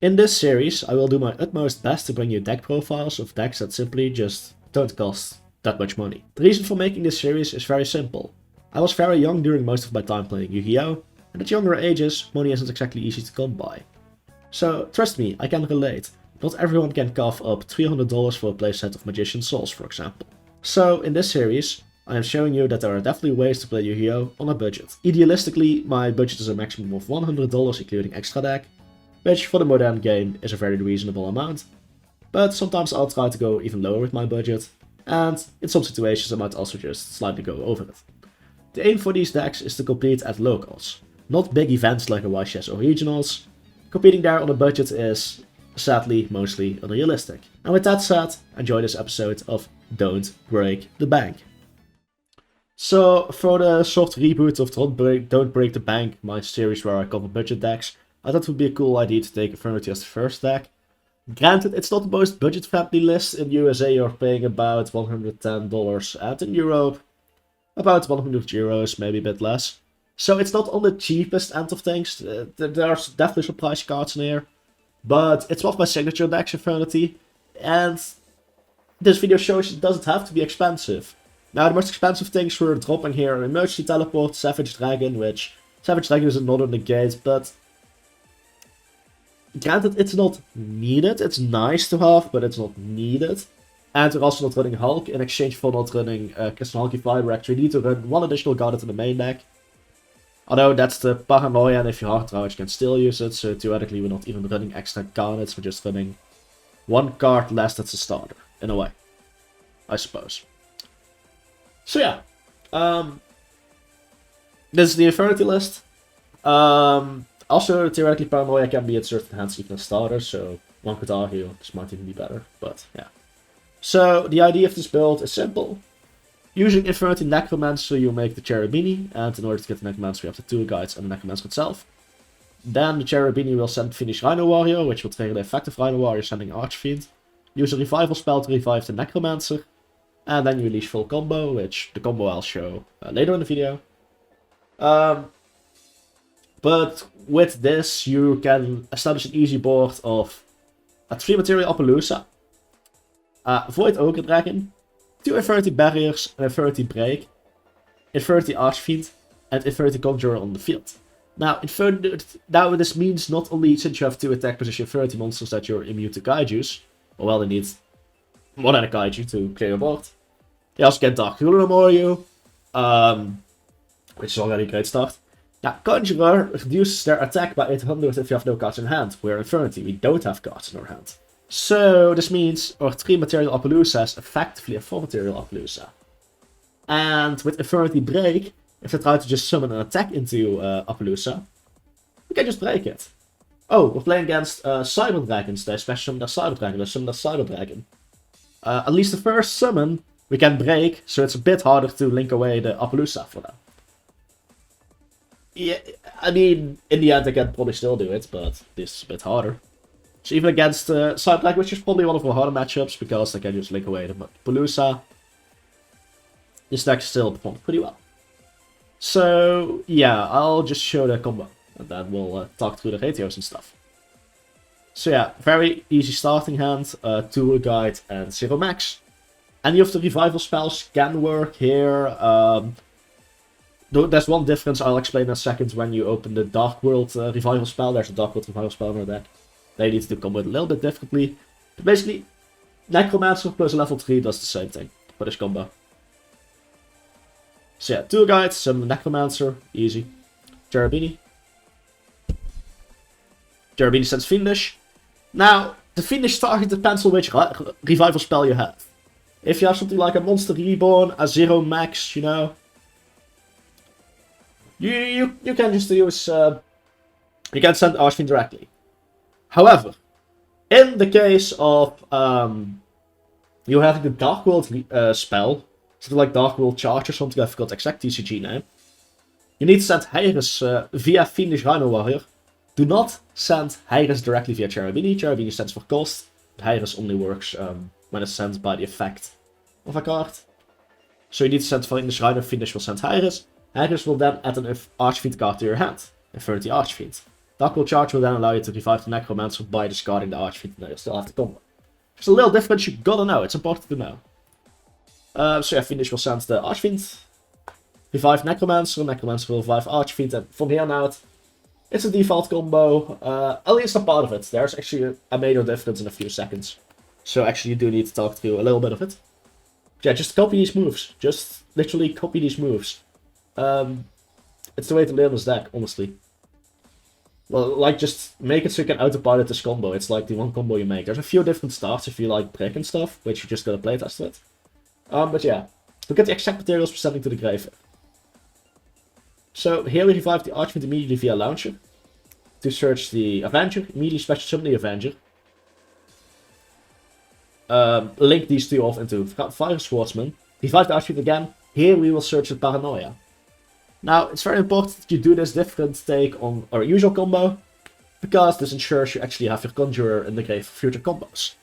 In this series, I will do my utmost best to bring you deck profiles of decks that simply just don't cost that much money. The reason for making this series is very simple. I was very young during most of my time playing Yu-Gi-Oh! And at younger ages, money isn't exactly easy to come by. So, trust me, I can relate. Not everyone can cough up $300 for a playset of Magician Souls, for example. So, in this series, I am showing you that there are definitely ways to play Yu-Gi-Oh! On a budget. Idealistically, my budget is a maximum of $100 including extra deck, which for the modern game is a very reasonable amount. But sometimes I'll try to go even lower with my budget, and in some situations I might also just slightly go over it. The aim for these decks is to compete at locals, not big events like a YCS or regionals. Competing there on a budget is, sadly, mostly unrealistic. And with that said, enjoy this episode of Don't Break the Bank. So, for the soft reboot of Don't Break the Bank, my series where I cover budget decks, I thought it would be a cool idea to take Infernity as the first deck. Granted, it's not the most budget-friendly list. In USA you're paying about $110, and in Europe about 100 euros, maybe a bit less. So it's not on the cheapest end of things. There are definitely some price cards in here. But it's one of my signature decks, Infernity. And this video shows it doesn't have to be expensive. Now, the most expensive things we're dropping here are Emergency Teleport, Savage Dragon, which Savage Dragon is another negate, but granted, it's not needed. It's nice to have, but it's not needed. And we're also not running Hulk. In exchange for not running Crystal Hulky Firebrax, we need to run one additional Garnet in the main deck. Although that's the paranoia, and if you hard draw, you can still use it. So theoretically, we're not even running extra Garnets. We're just running one card less that's a starter, in a way, I suppose. So yeah, this is the Infernity list. Also, theoretically, Paranoia can be at certain hands even a starter, so one could argue this might even be better, but yeah. So, the idea of this build is simple. Using Infernity Necromancer, you make the Cherubini, and in order to get the Necromancer, we have the Tour Guides and the Necromancer itself. Then the Cherubini will send Finish Rhino Warrior, which will trigger the effect of Rhino Warrior sending Archfiend. Use a Revival spell to revive the Necromancer. And then you release full combo, which the combo I'll show later in the video. But with this, you can establish an easy board of a 3-material Appaloosa, Void Ogre Dragon, 2 Infernity Barriers, an Infernity Break, Infernity Archfiend, and Infernity Conjurer on the field. Now, this means not only since you have 2 attack position Infernity monsters that you're immune to Kaijus, or well, they need more than a Kaiju to clear your board. You also get Dark Ruler Memorial, which is already a great start. Now, Conjurer reduces their attack by 800 if you have no cards in hand. We're Infernity, we don't have cards in our hand. So, this means our 3-material Appaloosa is effectively a 4-material Appaloosa. And with Infernity Break, if they try to just summon an attack into Appaloosa, we can just break it. Oh, we're playing against Cyber Dragons. They special summon their Cyber Dragon. They summon their Cyber Dragon. At least the first summon we can break, so it's a bit harder to link away the Appaloosa for them. Yeah, I mean, in the end I can probably still do it, but this is a bit harder. So even against Cyber Dragon, which is probably one of our harder matchups, because they can just link away the Appaloosa, this deck still performed pretty well. So yeah, I'll just show the combo, and then we'll talk through the ratios and stuff. So yeah, very easy starting hand, Tour Guide and Zero Max. Any of the revival spells can work here. There's one difference I'll explain in a second when you open the Dark World revival spell. There's a Dark World revival spell in our deck. They need to do combo a little bit differently. But basically, Necromancer plus level 3 does the same thing for this combo. So yeah, Tour Guide, summon Necromancer, easy. Cherubini. Cherubini sends Fiendish. Now, the Fiendish target depends on which revival spell you have. If you have something like a Monster Reborn, a Zero Max, you know, you can just use, you can send Archfiend directly. However, in the case of you having the Dark World spell, something like Dark World Charge or something, I forgot the exact TCG name, you need to send Hyris via Fiendish Rhino Warrior. Do not send Hyris directly via Cherubini. Cherubini sends for cost, but Hyris only works when it's sent by the effect of a card. So you need to send Fiendish Rhino, Fiendish will send Hyris. Hyris will then add an Archfiend card to your hand, Infernity Archfiend. Dark Will Charge will then allow you to revive the Necromancer by discarding the Archfiend, and then you still have the combo. There's a little difference you gotta know, it's important to know. So yeah, Fiendish will send the Archfiend, revive Necromancer, Necromancer will revive Archfiend, and from here on out, it's a default combo. At least a part of it. There's actually a major difference in a few seconds. So actually you do need to talk through a little bit of it. Yeah, just copy these moves. Just literally copy these moves. It's the way to learn this deck, honestly. Well, like, just make it so you can autopilot this combo. It's like the one combo you make. There's a few different starts if you like brick and stuff, which you just gotta playtest with. But yeah, look at the exact materials we're sending to the grave. So here we revive the Archfiend immediately via Launcher. To search the Avenger, immediately special summon the Avenger. Link these two off into Fire Swordsman. Revive the Archfiend again. Here we will search the Paranoia. Now, it's very important that you do this different take on our usual combo, because this ensures you actually have your Conjurer in the grave for future combos.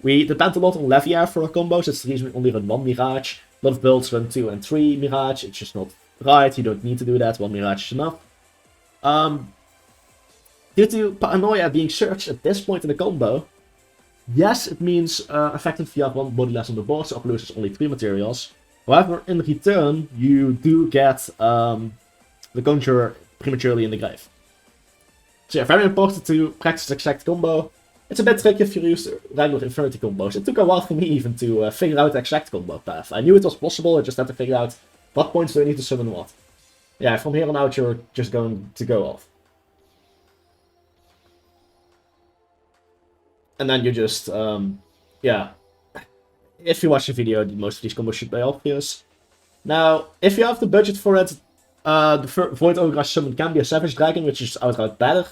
We depend a lot on Leviair for our combos, it's the reason we only run 1 Mirage. A lot of builds run 2 and 3 Mirage, it's just not right, you don't need to do that, 1 Mirage is enough. Due to Paranoia being searched at this point in the combo, yes, it means effectively you have 1 body less on the board, so loses only 3 materials. However, in return, you do get the Conjurer prematurely in the grave. So yeah, very important to practice the exact combo. It's a bit tricky if you use regular Infernity combos. It took a while for me even to figure out the exact combo path. I knew it was possible, I just had to figure out what points do I need to summon what. Yeah, from here on out you're just going to go off. And then you just, yeah. If you watch the video, most of these combos should be obvious. Now, if you have the budget for it, the Void Ogre summon can be a Savage Dragon, which is outright better.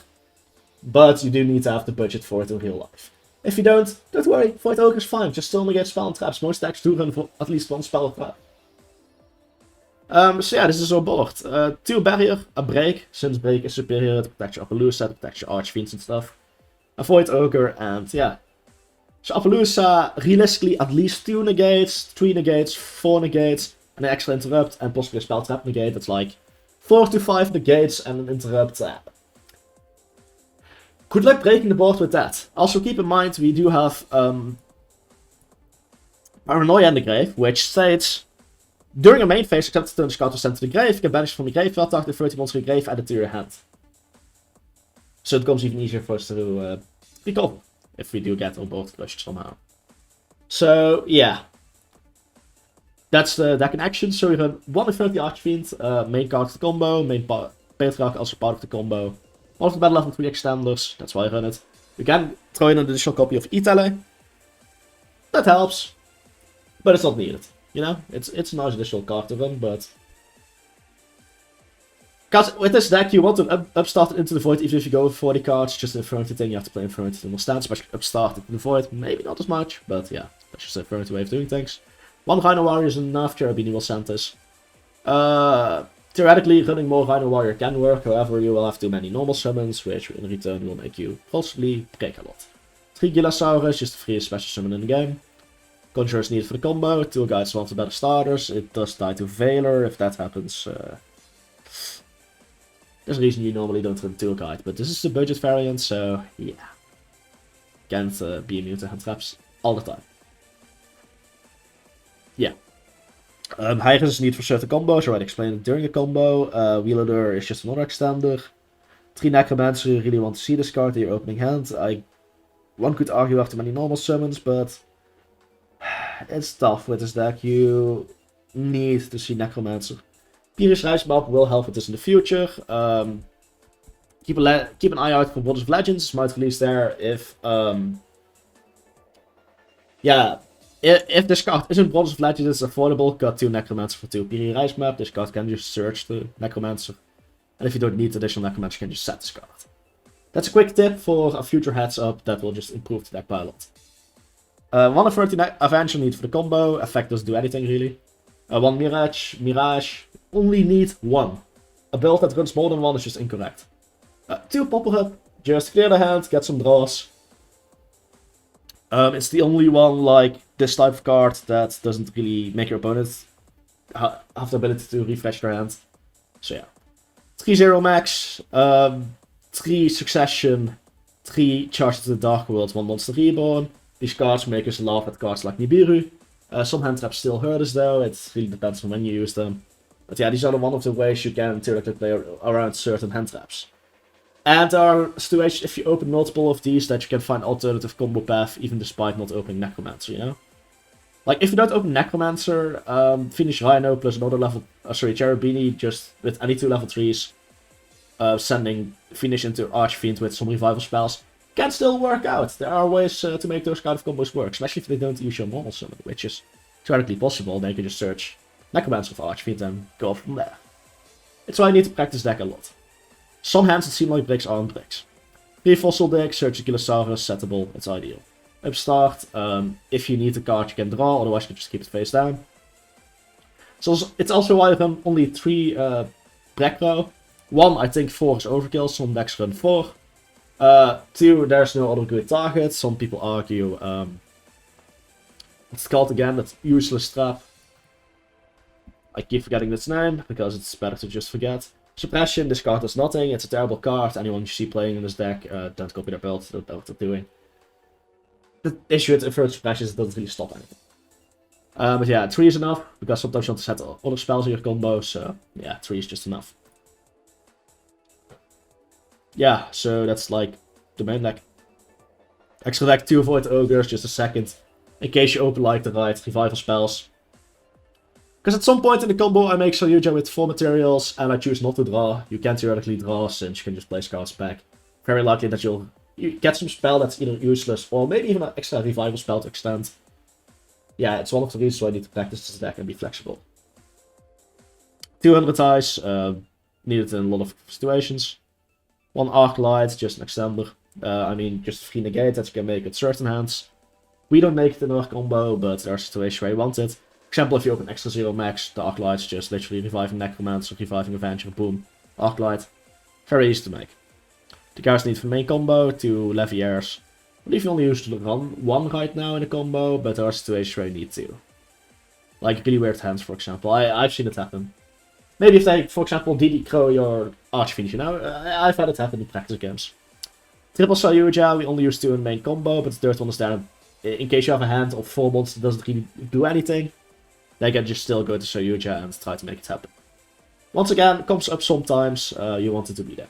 But you do need to have the budget for it in real life. If you don't worry, Void Ogre is fine, just still negate spell and traps. Most decks do run for at least 1 spell or trap. So yeah, this is our board. 2 Barrier, a Break, since Break is superior to protect your Appaloosa, to protect your Archfiends and stuff. A Void Ogre, and yeah. So Appaloosa, realistically at least 2 negates, 3 negates, 4 negates, and an extra interrupt, and possibly a spell trap negate. That's like 4 to 5 negates and an interrupt. Good luck breaking the board with that. Also keep in mind we do have Paranoia in the grave, which states during a main phase, except the turn this card was sent to the grave, you can banish from the graveyard, target the 30 monsters in the grave, add it to your hand. So it becomes even easier for us to recover. If we do get on board crushed somehow. So, yeah. That's the deck in action. So we run 1 Infernity Archfiend, main card of the combo, main Patriarch also part of the combo. 1 of the battle level 3 extenders, that's why I run it. We can throw in an additional copy of Itale. That helps. But it's not needed. You know, it's a nice additional card to run, but... Because with this deck, you want to upstart it into the Void, even if you go with 40 cards, just an Infernity thing, you have to play Infernity to understand, so upstart it in the Void, maybe not as much, but yeah, that's just an Infernity way of doing things. 1 Rhino Warrior is enough, Cherubini will send this. Theoretically, running more Rhino Warrior can work, however, you will have too many normal summons, which in return will make you possibly break a lot. 3 Gilasaurus, just the freest special summon in the game. Conjurer is needed for the combo, 2 guys, 1 of the better starters, it does die to Veiler, if that happens... There's a reason you normally don't run Tour Guide, but this is the budget variant, so yeah. Can't be immune to hand traps all the time. Yeah. Hydra is needed for certain combos, I already explained it during the combo. Wheeler is just another extender. 3 Necromancer, you really want to see this card in your opening hand. One could argue after many normal summons, but it's tough with this deck. You need to see Necromancer. Pyrrhus Reismap will help with this in the future. Keep an eye out for Borders of Legends. Might release there if if this card isn't Borders of Legends, it's affordable. Got 2 Necromancer for 2 Pyrrhus Reismap. This card can just search the Necromancer. And if you don't need additional Necromancer, you can just set this card. That's a quick tip for a future heads up that will just improve the deck by a lot. 1 Infernity Avenger need for the combo. Effect doesn't do anything really. 1 Mirage. Only need 1. A build that runs more than 1 is just incorrect. 2 Popper Up, just clear the hand, get some draws. It's the only one like this type of card that doesn't really make your opponent have the ability to refresh their hand. So yeah. 3-0 max. 3 Succession, 3 Charge to the Dark World, 1 Monster Reborn. These cards make us laugh at cards like Nibiru. Some hand traps still hurt us though, it really depends on when you use them. But yeah, these are one of the ways you can theoretically play around certain hand traps. And there are situations if you open multiple of these that you can find alternative combo path even despite not opening Necromancer, you know? Like if you don't open Necromancer, finish Rhino plus another level, Cherubini just with any 2 level 3s, sending Finish into Archfiend with some revival spells, can still work out. There are ways to make those kind of combos work, especially if they don't use your normal summon, which is theoretically possible. Then you can just search Necromancer for Archfiend and go from there. It's why I need to practice deck a lot. Some hands that seem like bricks aren't bricks. 3 Fossil deck, search Ankylosaurus, settable, it's ideal. Upstart, if you need a card you can draw, otherwise you can just keep it face down. So it's also why I run only 3 Brekro. 1, I think 4 is overkill, some decks run 4. 2, there's no other good target. Some people argue, what's it called again, that useless trap. I keep forgetting its name, because it's better to just forget. Suppression, this card does nothing, it's a terrible card. Anyone you see playing in this deck, don't copy their build, they don't know what they're doing. The issue with Inferred Suppression is it doesn't really stop anything. But yeah, 3 is enough, because sometimes you want to set other spells in your combo, so yeah, 3 is just enough. Yeah, so that's like the main deck. Extra deck 2 Void Ogres, just a second, in case you open like the right revival spells. Because at some point in the combo I make Saryuja with 4 materials and I choose not to draw. You can theoretically draw since you can just place cards back. Very likely that you get some spell that's either useless or maybe even an extra revival spell to extend. Yeah, it's one of the reasons why I need to practice this deck and be flexible. 200 eyes, needed in a lot of situations. 1 Arclight, just an extender. I mean, just 3 negate that you can make with certain hands. We don't make it in our combo, but there are situations where you want it. For example, if you open extra 0 max, the Arclight's just literally reviving Necromancer, reviving Avenger, boom, Arclight. Very easy to make. The guys need for main combo, 2 Leviaires. I believe you only use to run 1 right now in a combo, but there are situations where you need 2. Like really weird hands, for example. I've seen it happen. Maybe if they, for example, DD Crow your Archfiend, you know? I've had it happen in practice games. Triple Saryuja, we only use 2 in main combo, but the third one is there in case you have a hand of 4 monsters that doesn't really do anything. They can just still go to Saryuja and try to make it happen. Once again, it comes up sometimes, you want it to be there.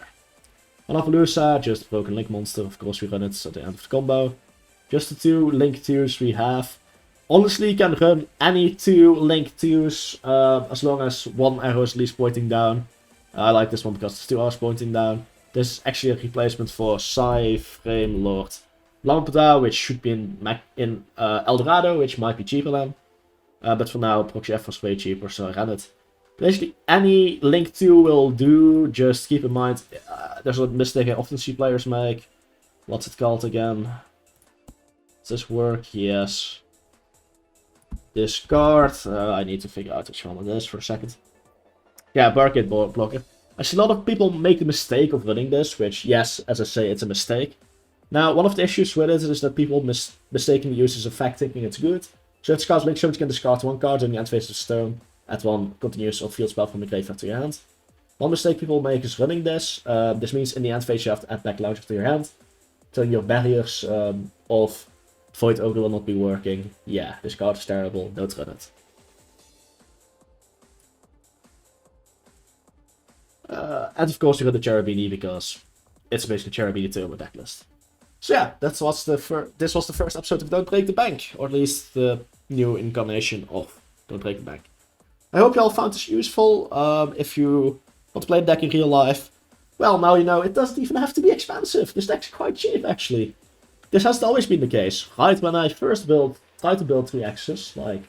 On Appaloosa, just a Broken Link monster, of course we run it at the end of the combo. Just the 2 Link 2s we have. Honestly, you can run any 2 Link 2s, as long as 1 arrow is at least pointing down. I like this one because it's 2 arrows pointing down. This is actually a replacement for Sai, Frame, Lord, Lampada, which should be in Eldorado, which might be cheaper then. But for now, Proxy F was way cheaper, so I ran it. Basically, any Link 2 will do, just keep in mind, there's a mistake I often see players make. What's it called again? Does this work? Yes. Discard. I need to figure out which one it is for a second. Yeah, Barricade Blocker. I see a lot of people make the mistake of running this, which, yes, as I say, it's a mistake. Now, one of the issues with it is that people mistakenly use this effect thinking it's good. So it's card Link Summon, you can discard 1 card in the end phase of Stone. Add 1 continuous or field spell from the graveyard to your hand. One mistake people make is running this. This means in the end phase you have to add back Launcher to your hand. Telling your barriers of Void Ogre will not be working. Yeah, this card is terrible, don't run it. And of course you run the Cherubini because it's basically Cherubini Turbo deck list. So yeah, this was the first episode of Don't Break the Bank, or at least the new incarnation of Don't Break the Bank. I hope you all found this useful. If you want to play the deck in real life, well, now you know it doesn't even have to be expensive. This deck's quite cheap, actually. This hasn't always been the case. Right when I first tried to build 3X's, like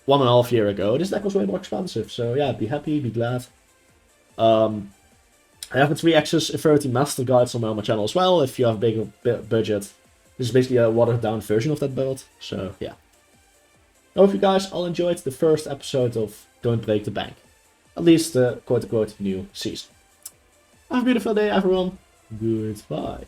1.5 years ago, this deck was way more expensive. So yeah, be happy, be glad. I have a 3X's Infernity Master Guide somewhere on my channel as well, if you have a bigger budget. This is basically a watered down version of that build, so yeah. I hope you guys all enjoyed the first episode of Don't Break the Bank. At least the quote-unquote new season. Have a beautiful day, everyone. Goodbye.